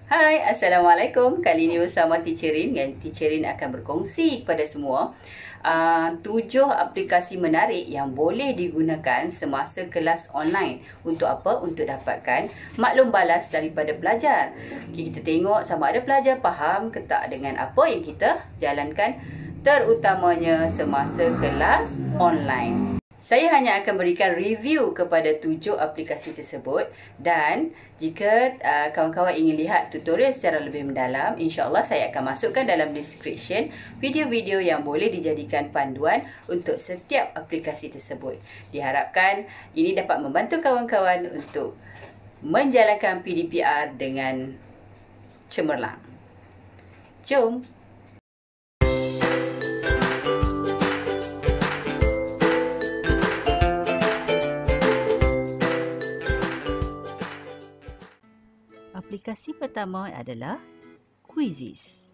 Hai, Assalamualaikum. Kali ini bersama Teacher Rin, yang Teacher Rin akan berkongsi kepada semua 7 aplikasi menarik yang boleh digunakan semasa kelas online. Untuk apa? Untuk dapatkan maklum balas daripada pelajar. Okay, kita tengok sama ada pelajar faham ke tak dengan apa yang kita jalankan, terutamanya semasa kelas online. Saya hanya akan berikan review kepada 7 aplikasi tersebut, dan jika kawan-kawan ingin lihat tutorial secara lebih mendalam, insya-Allah saya akan masukkan dalam description video-video yang boleh dijadikan panduan untuk setiap aplikasi tersebut. Diharapkan ini dapat membantu kawan-kawan untuk menjalankan PDPR dengan cemerlang. Jom! Aplikasi pertama adalah Quizizz.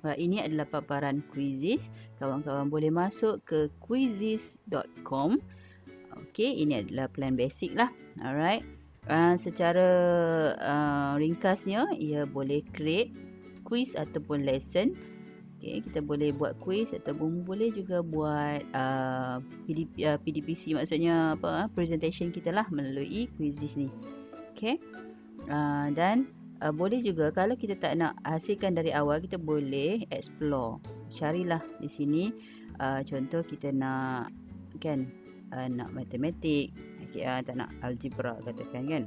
Ini adalah paparan Quizizz. Kawan-kawan boleh masuk ke quizizz.com. Okey, ini adalah plan basic lah. Alright. Secara ringkasnya, ia boleh create quiz ataupun lesson. Okay, kita boleh buat quiz ataupun boleh juga buat PDPC, maksudnya presentation kita lah melalui Quizizz ni. Okay. Dan boleh juga kalau kita tak nak hasilkan dari awal, kita boleh explore. Carilah di sini. Contoh kita nak nak matematik, okay, tak nak algebra katakan kan.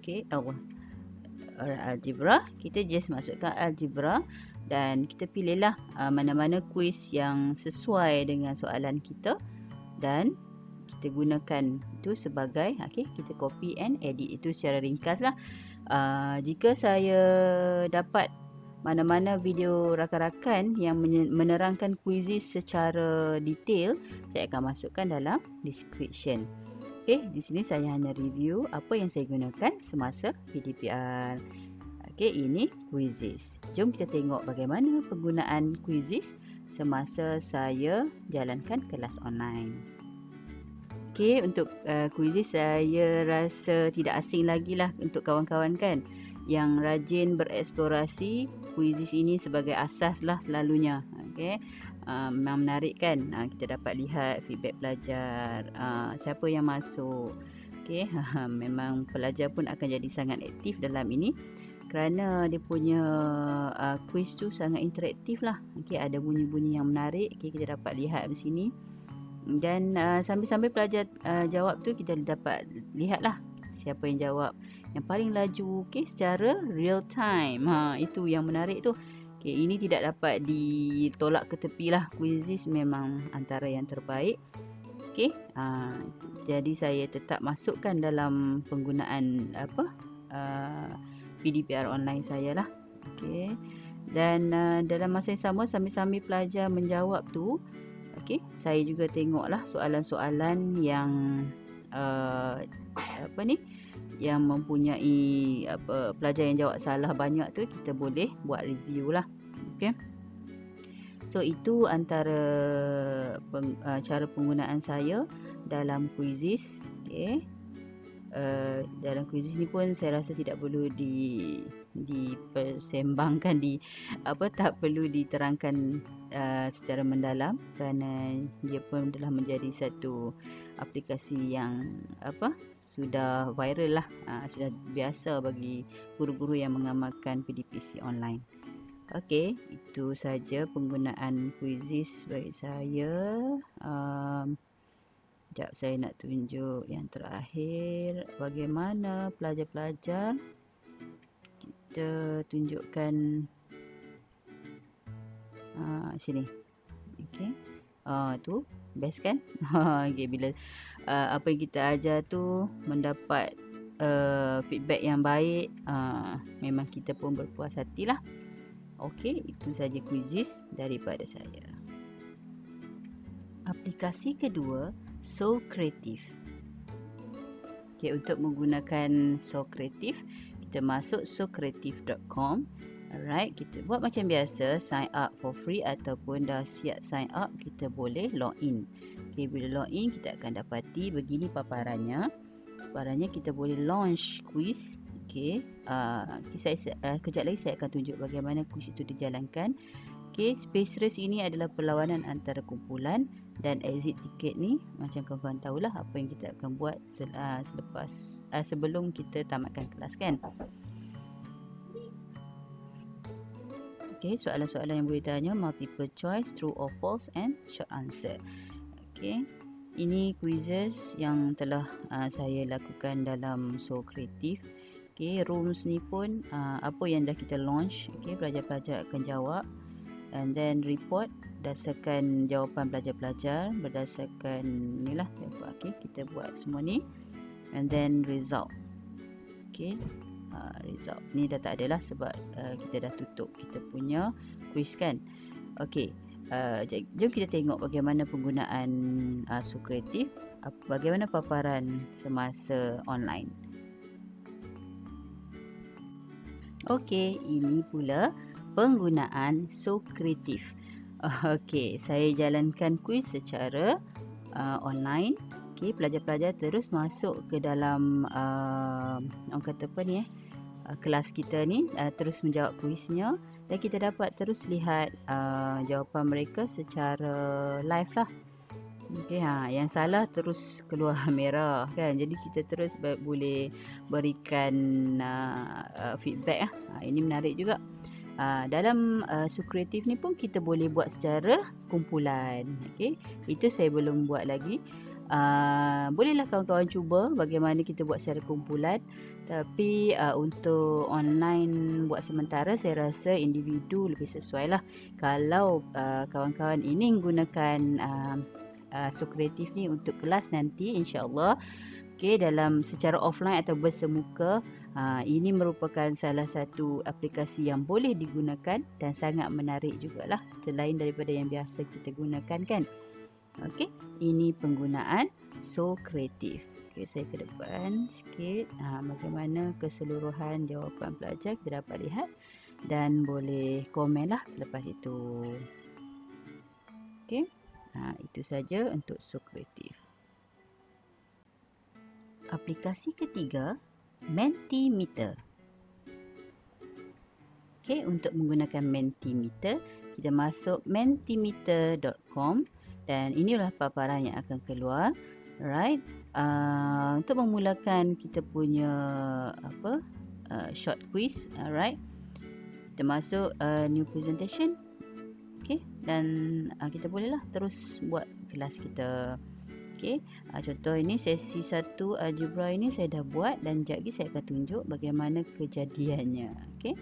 Okey, algebra, kita just masukkan algebra dan kita pilihlah mana-mana quiz yang sesuai dengan soalan kita, dan kita gunakan itu sebagai, kita copy and edit. Itu secara ringkas lah. Jika saya dapat mana-mana video rakan-rakan yang menerangkan Quizizz secara detail, saya akan masukkan dalam description. Di sini saya hanya review apa yang saya gunakan semasa PDPR. Ini Quizizz. Jom kita tengok bagaimana penggunaan Quizizz semasa saya jalankan kelas online. Untuk Quizizz saya rasa tidak asing lagi lah untuk kawan-kawan kan, yang rajin bereksplorasi. Quizizz ini sebagai asas lah selalunya. Memang menarik kan, kita dapat lihat feedback pelajar, siapa yang masuk. Memang pelajar pun akan jadi sangat aktif dalam ini, kerana dia punya quiz tu sangat interaktif lah. Ada bunyi-bunyi yang menarik, kita dapat lihat di sini. Dan sambil-sambil pelajar jawab tu, kita dapat lihatlah siapa yang jawab yang paling laju, secara real time. Itu yang menarik tu. Ini tidak dapat ditolak ke tepi lah. Quizizz memang antara yang terbaik. Jadi saya tetap masukkan dalam penggunaan PDPR online saya lah. Dan dalam masa yang sama, sambil-sambil pelajar menjawab tu, saya juga tengoklah soalan-soalan yang yang mempunyai pelajar yang jawab salah banyak tu, kita boleh buat review lah. So itu antara cara penggunaan saya dalam Quizizz. Dalam Quizizz ni pun saya rasa tidak perlu dipersembangkan, tak perlu diterangkan secara mendalam, kerana dia pun telah menjadi satu aplikasi yang sudah viral lah, sudah biasa bagi guru-guru yang mengamalkan PDPC online. Itu saja penggunaan Quizizz bagi saya. Sekejap, saya nak tunjuk yang terakhir, bagaimana pelajar-pelajar. Kita tunjukkan sini. Tu best kan. Bila apa yang kita ajar tu mendapat feedback yang baik, memang kita pun berpuas hatilah. Itu saja Quizizz daripada saya. Aplikasi kedua, Socrative. Untuk menggunakan Socrative, kita masuk socrative.com. Alright, kita buat macam biasa, sign up for free, ataupun dah siap sign up, kita boleh log in. Bila log in, kita akan dapati begini paparannya. Paparannya kita boleh launch quiz. Okey, kejap lagi saya akan tunjuk bagaimana kuis itu dijalankan. Okey, space race ini adalah perlawanan antara kumpulan, dan exit ticket ni macam kawan-kawan tahulah apa yang kita akan buat sebelum kita tamatkan kelas kan. Okey, soalan-soalan yang boleh tanya multiple choice, true or false and short answer. Okey. Ini quizzes yang telah saya lakukan dalam So Creative. Okay, rooms ni pun apa yang dah kita launch. Okay, pelajar-pelajar akan jawab. And then report berdasarkan jawapan pelajar-pelajar. Berdasarkan ni lah. Okay, kita buat semua ni. And then result. Okay, result. Ni dah tak ada lah sebab kita dah tutup kita punya quiz kan. Okay. Jom kita tengok bagaimana penggunaan So Creative, bagaimana paparan semasa online. Okey, ini pula penggunaan So Creative. Okey, saya jalankan kuis secara online. Okey, pelajar-pelajar terus masuk ke dalam orang kata apa ni kelas kita ni, terus menjawab kuisnya. Dan kita dapat terus lihat jawapan mereka secara live lah. Okay, yang salah terus keluar merah kan. Jadi kita terus boleh berikan feedback lah. Ini menarik juga. Dalam So Creative ni pun kita boleh buat secara kumpulan. Okay, itu saya belum buat lagi. Bolehlah kawan-kawan cuba bagaimana kita buat secara kumpulan. Tapi untuk online buat sementara saya rasa individu lebih sesuai lah. Kalau kawan-kawan ini menggunakan So Creative ni untuk kelas nanti insya-Allah, okay, dalam secara offline atau bersemuka, ini merupakan salah satu aplikasi yang boleh digunakan dan sangat menarik jugalah, selain daripada yang biasa kita gunakan kan. Okey, ini penggunaan So Creative. Okey, saya ke depan sikit. Bagaimana keseluruhan jawapan pelajar kita dapat lihat dan boleh komen lah selepas itu. Okey, itu saja untuk So Creative. Aplikasi ketiga, Mentimeter. Okey, untuk menggunakan Mentimeter, kita masuk mentimeter.com. Dan inilah paparan yang akan keluar. Right. Untuk memulakan kita punya short quiz, right. Kita masuk new presentation. Okay. Dan kita bolehlah terus buat kelas kita. Okay. Contoh ini sesi 1 algebra ini saya dah buat dan sekejap lagi saya akan tunjuk bagaimana kejadiannya. Okay.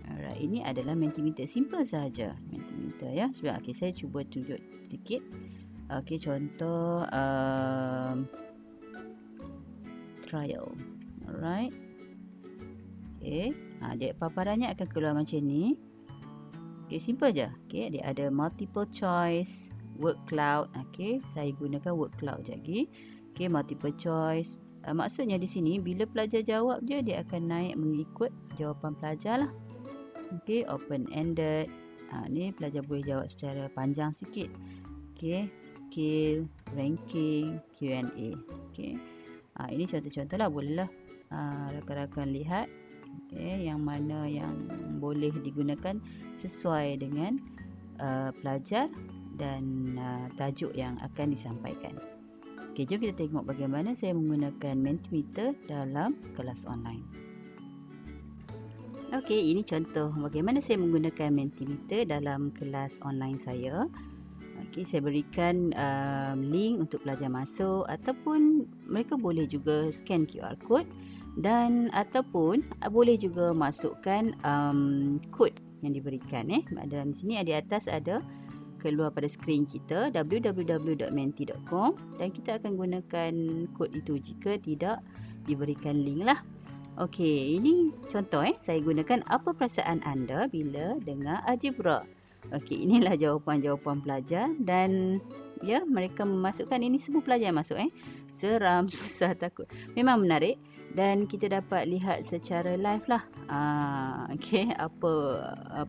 Alright, ini adalah Mentimeter, simple saja Mentimeter ya. Sebab saya cuba tunjuk sedikit. Okey, contoh trial. Alright. Okey, dia paparannya akan keluar macam ni. Okey, simple je. Okey, dia ada multiple choice, word cloud. Okey, saya gunakan word cloud lagi. Okey, multiple choice. Maksudnya di sini bila pelajar jawab je, dia akan naik mengikut jawapan pelajar lah. Okey, open ended. Ni pelajar boleh jawab secara panjang sikit. Okey, skill, ranking, Q&A. Okey. Ini contoh-contoh lah, bolehlah rakan-rakan lihat yang mana yang boleh digunakan sesuai dengan pelajar dan tajuk yang akan disampaikan. Okey, jom kita tengok bagaimana saya menggunakan Mentimeter dalam kelas online. Okey, ini contoh bagaimana saya menggunakan Mentimeter dalam kelas online saya. Okey, saya berikan link untuk pelajar masuk, ataupun mereka boleh juga scan QR code, dan ataupun boleh juga masukkan kod yang diberikan. Dalam sini di atas ada keluar pada skrin kita www.menti.com, dan kita akan gunakan kod itu jika tidak diberikan link lah. Okey, ini contoh saya gunakan apa perasaan anda bila dengar algebra. Okey, inilah jawapan-jawapan pelajar, dan ya, mereka memasukkan ini semua pelajar yang masuk seram, susah, takut. Memang menarik dan kita dapat lihat secara live lah. Okey, apa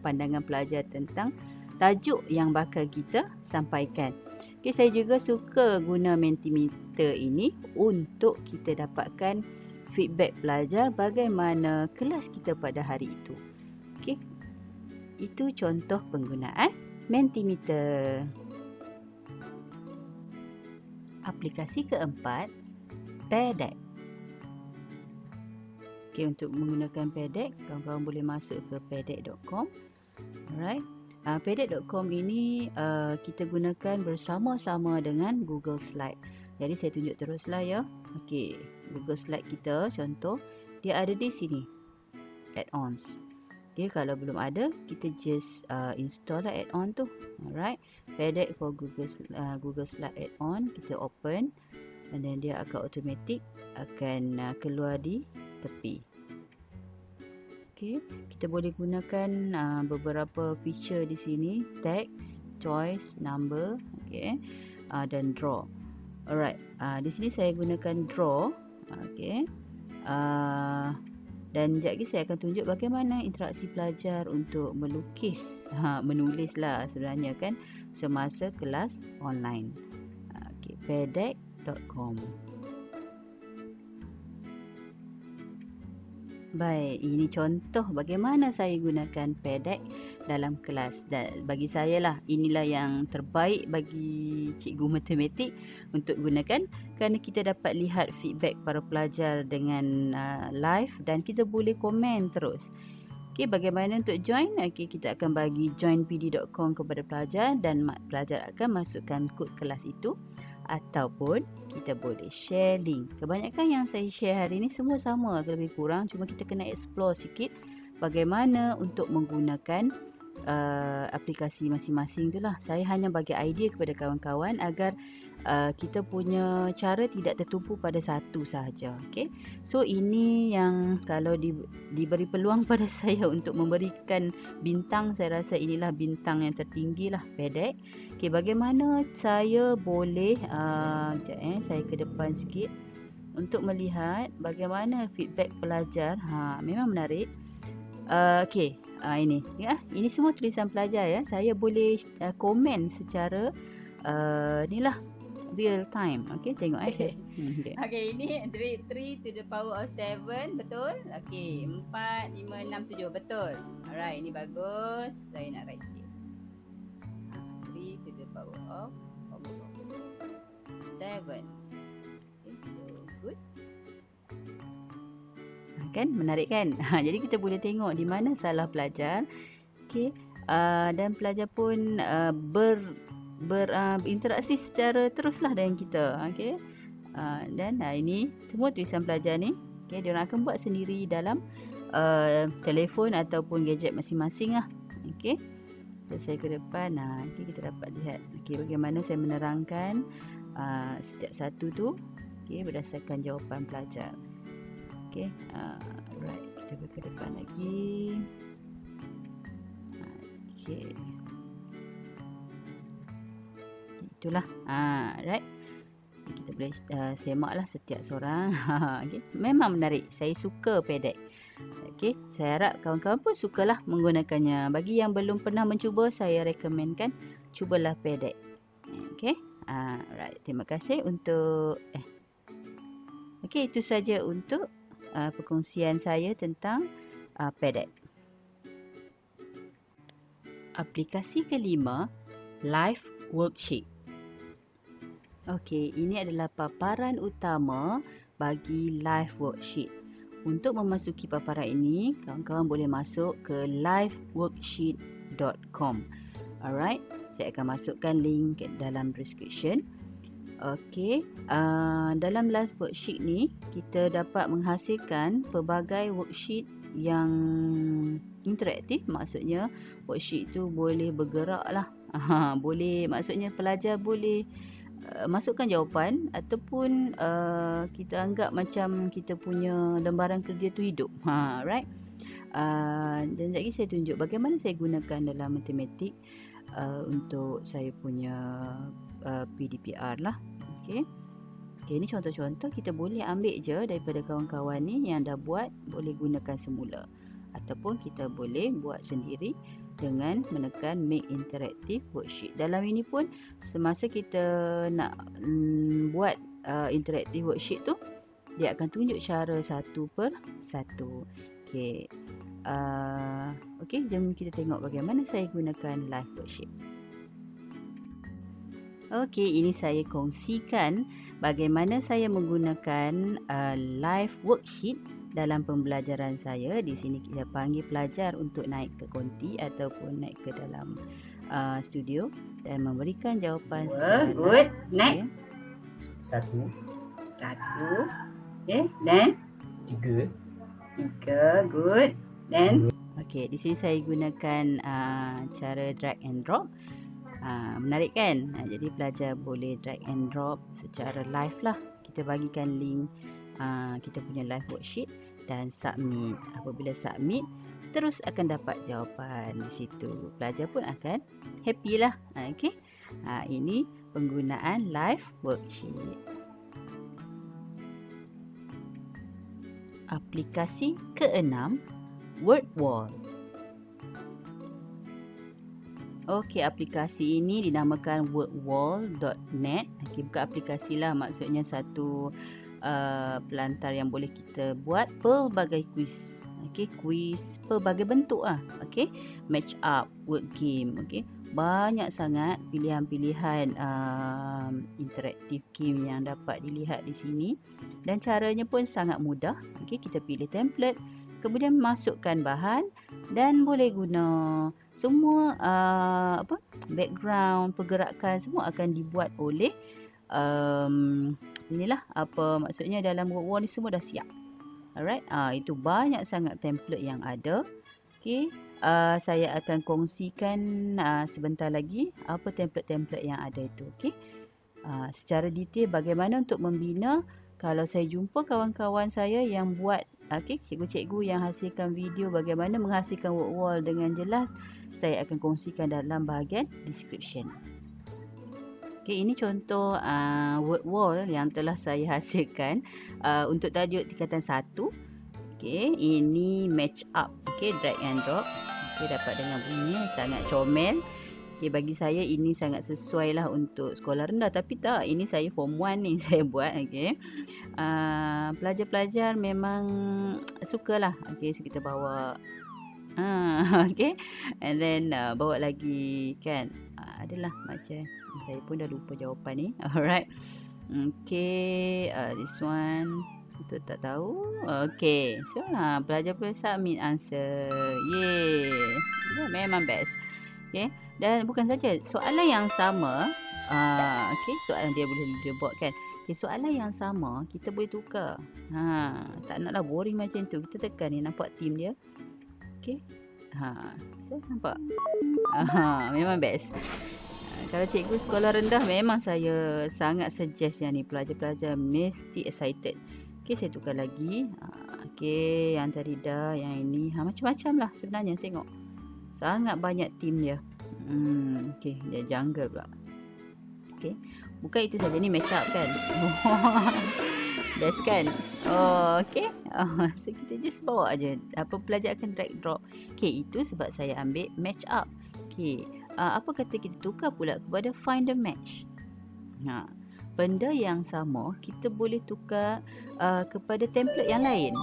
pandangan pelajar tentang tajuk yang bakal kita sampaikan. Okey, saya juga suka guna Mentimeter ini untuk kita dapatkan feedback pelajar bagaimana kelas kita pada hari itu. Okey. Itu contoh penggunaan Mentimeter. Aplikasi keempat, Pedex. Okey, untuk menggunakan Pedex, kawan-kawan boleh masuk ke pedex.com. Alright. Pedex.com ini kita gunakan bersama-sama dengan Google Slide. Jadi saya tunjuk teruslah ya. Okey, Google Slide kita contoh dia ada di sini. Add-ons. Okey, kalau belum ada, kita just install lah add-on tu. Alright. Pedex for Google Slide add-on, kita open, and then dia akan automatic akan keluar di tepi. Okey, kita boleh gunakan beberapa feature di sini, text, choice, number, okey, dan draw. Alright, di sini saya gunakan draw, okey. Dan sekejap lagi saya akan tunjuk bagaimana interaksi pelajar untuk melukis, menulis lah sebenarnya kan, semasa kelas online. Okey, pedex.com. Baik, ini contoh bagaimana saya gunakan Pedex dalam kelas. Dan bagi saya lah, inilah yang terbaik bagi cikgu matematik untuk gunakan, kerana kita dapat lihat feedback para pelajar dengan live dan kita boleh komen terus. Okey, bagaimana untuk join? Okey, kita akan bagi joinpd.com kepada pelajar dan pelajar akan masukkan kod kelas itu, ataupun kita boleh share link. Kebanyakan yang saya share hari ini semua sama lebih kurang, cuma kita kena explore sikit bagaimana untuk menggunakan aplikasi masing-masing tu lah. Saya hanya bagi idea kepada kawan-kawan agar kita punya cara tidak tertumpu pada satu sahaja. Okay? So ini yang kalau diberi peluang pada saya untuk memberikan bintang, saya rasa inilah bintang yang tertinggi lah, Pedex. Okay, bagaimana saya boleh saya ke depan sikit untuk melihat bagaimana feedback pelajar. Memang menarik. Okay. Ini ya, ini semua tulisan pelajar ya. Saya boleh komen secara inilah real time. Okey, tengok Okay. Okay, ini 3 to the power of 7, betul? Okey, 4, 5, 6, 7, betul. Alright, ini bagus. Saya nak write sikit. 3 to the power of 7. Okay, so good. Kan menarik kan? Jadi kita boleh tengok di mana salah pelajar. Okey, dan pelajar pun berinteraksi secara teruslah dengan kita. Okey, dan ini semua tulisan pelajar ni. Okey, dia orang akan buat sendiri dalam telefon ataupun gadget masing-masing lah. Okey, so, saya ke depan. Okay, kita dapat lihat bagaimana saya menerangkan setiap satu tu. Okey, berdasarkan jawapan pelajar. Okay, right, kita ke depan lagi. Okay, itulah. Right, kita boleh semaklah setiap seorang. Okay, memang menarik. Saya suka Pedex. Okay, saya harap kawan-kawan pun sukalah menggunakannya. Bagi yang belum pernah mencuba, saya rekomenkan cubalah Pedex. Okay, right. Terima kasih untuk. Okay, itu saja untuk perkongsian saya tentang Pedex. Aplikasi kelima, Live Worksheet. Okey, ini adalah paparan utama bagi Live Worksheet. Untuk memasuki paparan ini, kawan-kawan boleh masuk ke liveworksheet.com. Alright, saya akan masukkan link dalam description. Okey, dalam live worksheet ni kita dapat menghasilkan pelbagai worksheet yang interaktif. Maksudnya worksheet tu boleh bergerak lah. Boleh, maksudnya pelajar boleh masukkan jawapan ataupun kita anggap macam kita punya lembaran kerja tu hidup. Right. Dan sekejap lagi saya tunjuk bagaimana saya gunakan dalam matematik untuk saya punya PDPR lah. Okey. Okay, ini contoh-contoh kita boleh ambil je daripada kawan-kawan ni yang dah buat, boleh gunakan semula. Ataupun kita boleh buat sendiri dengan menekan make interactive worksheet. Dalam ini pun semasa kita nak buat interactive worksheet tu, dia akan tunjuk cara satu per satu. Okey. Okey, jom kita tengok bagaimana saya gunakan live worksheet. Okey, ini saya kongsikan bagaimana saya menggunakan live worksheet dalam pembelajaran saya. Di sini kita panggil pelajar untuk naik ke konti ataupun naik ke dalam studio dan memberikan jawapan secara Good. Next. Satu, Okay, then tiga, good. Then okey, di sini saya gunakan cara drag and drop. Menarik kan? Jadi pelajar boleh drag and drop secara live lah. Kita bagikan link kita punya live worksheet dan submit. Apabila submit, terus akan dapat jawapan di situ. Pelajar pun akan happy lah. Okey. Ini penggunaan live worksheet. Aplikasi ke-6, WordWall. Okey, aplikasi ini dinamakan wordwall.net. Okey, bukan aplikasi lah, maksudnya satu pelantar yang boleh kita buat pelbagai kuis. Okey, kuis pelbagai bentuk lah. Okey, match up, word game. Okey, banyak sangat pilihan-pilihan interaktif game yang dapat dilihat di sini. Dan caranya pun sangat mudah. Okey, kita pilih template, kemudian masukkan bahan dan boleh guna semua background, pergerakan semua akan dibuat oleh inilah apa maksudnya dalam WordWall ni semua dah siap. Alright, itu banyak sangat template yang ada. Okey, saya akan kongsikan sebentar lagi apa template-template yang ada itu. Okey, secara detail bagaimana untuk membina. Kalau saya jumpa kawan-kawan saya yang buat, okey, cikgu-cikgu yang hasilkan video bagaimana menghasilkan WordWall dengan jelas, saya akan kongsikan dalam bahagian description. Okey, ini contoh WordWall yang telah saya hasilkan untuk tajuk tingkatan 1. Okey, ini match up. Okey, drag and drop. Okey, dapat dengar bunyi sangat comel. Okey, bagi saya ini sangat sesuai lah untuk sekolah rendah, tapi tak, ini saya form 1 ni saya buat. Okey, pelajar-pelajar memang sukalah. Okey, so kita bawa okay, and then bawa lagi kan, adalah macam saya pun dah lupa jawapan ni. Alright, okay, this one betul tak tahu. Okay, so pelajar pun submit answer. Yay, yeah, memang best. Okay, dan bukan saja soalan yang sama. Okay, soalan dia boleh buat kan. Okay, soalan yang sama kita boleh tukar. Tak naklah boring macam tu. Kita tekan ni, nampak tim dia. Okay. So nampak. Memang best. Kalau cikgu sekolah rendah, memang saya sangat suggest yang ni. Pelajar-pelajar mesti excited. Okay, saya tukar lagi. Okay, yang tadi dah, yang ini. Macam-macam lah sebenarnya, tengok. Sangat banyak tim dia. Okay, dia jungle pula. Okay, bukan itu saja, ni match up kan. Best kan? Okay. So kita just bawa aja. Apa pelajar akan drag drop. Okay, itu sebab saya ambil match up. Okay, apa kata kita tukar pula kepada find the match. Benda yang sama kita boleh tukar kepada template yang lain.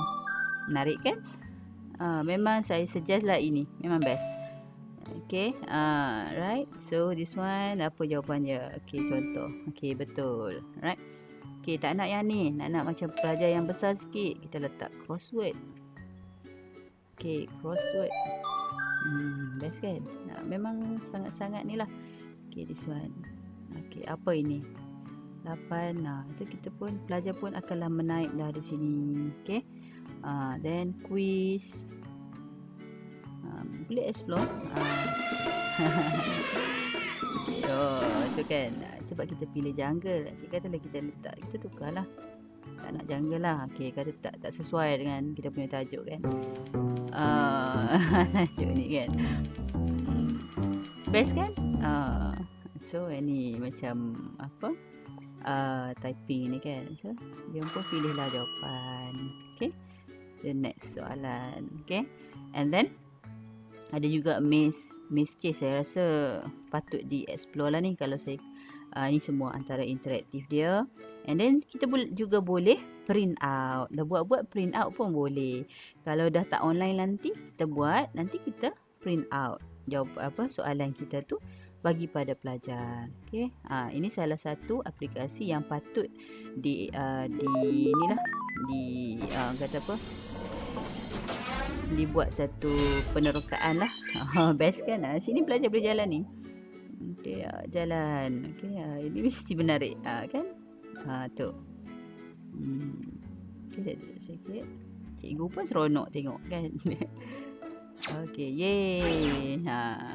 Menarik kan? Memang saya suggest lah ini. Memang best. Okay, right. So this one apa jawapannya? Okay, contoh. Okay, betul. Right. Okay, tak nak yang ni. Nak macam pelajar yang besar sikit. Kita letak crossword. Okay, crossword. Best kan? Memang sangat-sangat ni lah. Okay, this one. Okay, apa ini? 8. Itu kita pun, pelajar pun akanlah menaik dah di sini. Okay. Then quiz. Boleh explore. Itu kan. Sebab kita pilih jungle. Katalah kita letak, kita tukarlah. Tak nak jungle lah. Okay, kata tak sesuai dengan kita punya tajuk kan. Tajuk ni kan. Best kan? So ni macam apa? Typing ni kan. So dia pun pilihlah jawapan. Okay. The next soalan. Okay. And then ada juga Miss C, saya rasa patut di-explore lah ni kalau saya ni semua antara interaktif dia. And then kita juga boleh print out. Dah buat print out pun boleh. Kalau dah tak online nanti kita buat, nanti kita print out jawab soalan kita tu bagi pada pelajar. Okey. Ini salah satu aplikasi yang patut kata apa? Dibuat satu penerokaan lah. Best kan? Sini pelajar boleh jalan ni. Okey, jalan. Okey, ini mesti menarik. Kan? Tu. Okey, sikit. Cikgu pun seronok tengok kan. Okey, yay.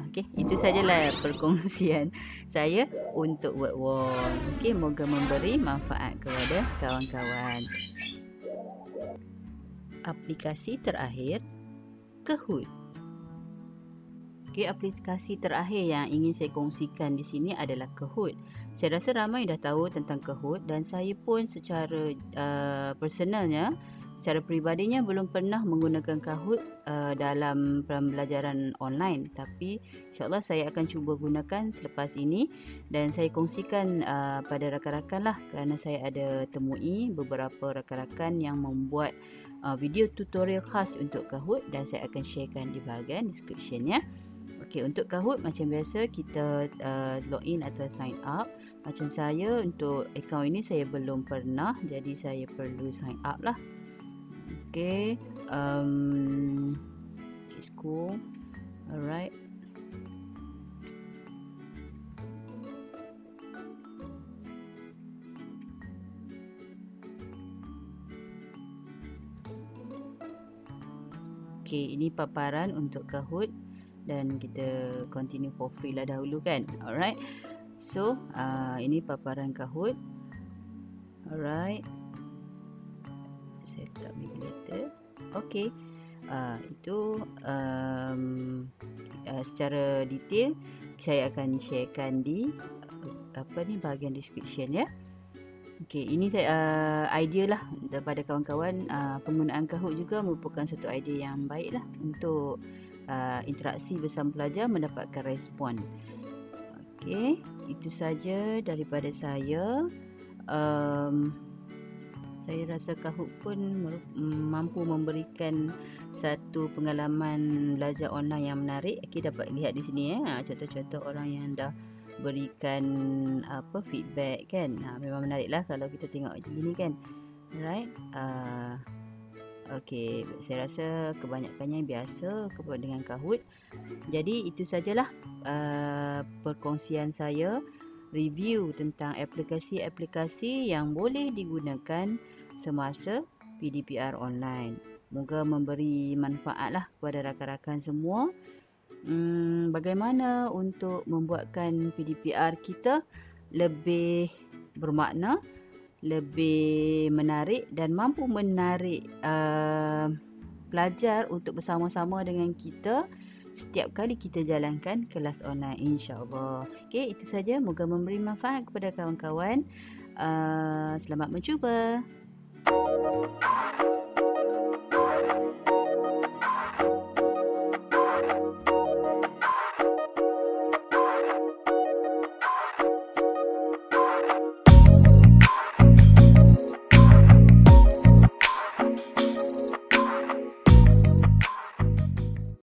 Okey, itu sajalah perkongsian saya untuk word wall. Okey, moga memberi manfaat kepada kawan-kawan. Aplikasi terakhir, Kahoot. Okey, aplikasi terakhir yang ingin saya kongsikan di sini adalah Kahoot. Saya rasa ramai dah tahu tentang Kahoot dan saya pun secara personalnya, secara peribadinya belum pernah menggunakan Kahoot dalam pembelajaran online. Tapi insyaAllah saya akan cuba gunakan selepas ini dan saya kongsikan pada rakan-rakan lah, kerana saya ada temui beberapa rakan-rakan yang membuat video tutorial khas untuk Kahoot dan saya akan sharekan di bahagian description ya. Okey, untuk Kahoot macam biasa kita login atau sign up. Macam saya untuk akaun ini saya belum pernah, jadi saya perlu sign up lah. Okey, school. Alright. Okey, ini paparan untuk Kahoot dan kita continue for free lah dahulu kan. Alright. So, ini paparan Kahoot. Alright. Saya letak calculator. Okey. Itu secara detail saya akan sharekan di bahagian description ya. Okey, ini idea lah daripada kawan-kawan. Penggunaan Kahoot juga merupakan satu idea yang baik lah untuk interaksi bersama pelajar, mendapatkan respon. Okey, itu saja daripada saya. Saya rasa Kahoot pun mampu memberikan satu pengalaman belajar online yang menarik. Kita dapat lihat di sini contoh-contoh orang yang dah berikan feedback kan. Memang menarik lah kalau kita tengok gini kan. Alright. Okey, saya rasa kebanyakannya biasa dengan Kahoot. Jadi itu sajalah perkongsian saya, review tentang aplikasi-aplikasi yang boleh digunakan semasa PDPR online. Moga memberi manfaat lah kepada rakan-rakan semua. Bagaimana untuk membuatkan PDPR kita lebih bermakna, lebih menarik dan mampu menarik pelajar untuk bersama-sama dengan kita setiap kali kita jalankan kelas online, insya-Allah. Okey, itu saja. Moga memberi manfaat kepada kawan-kawan. Selamat mencuba.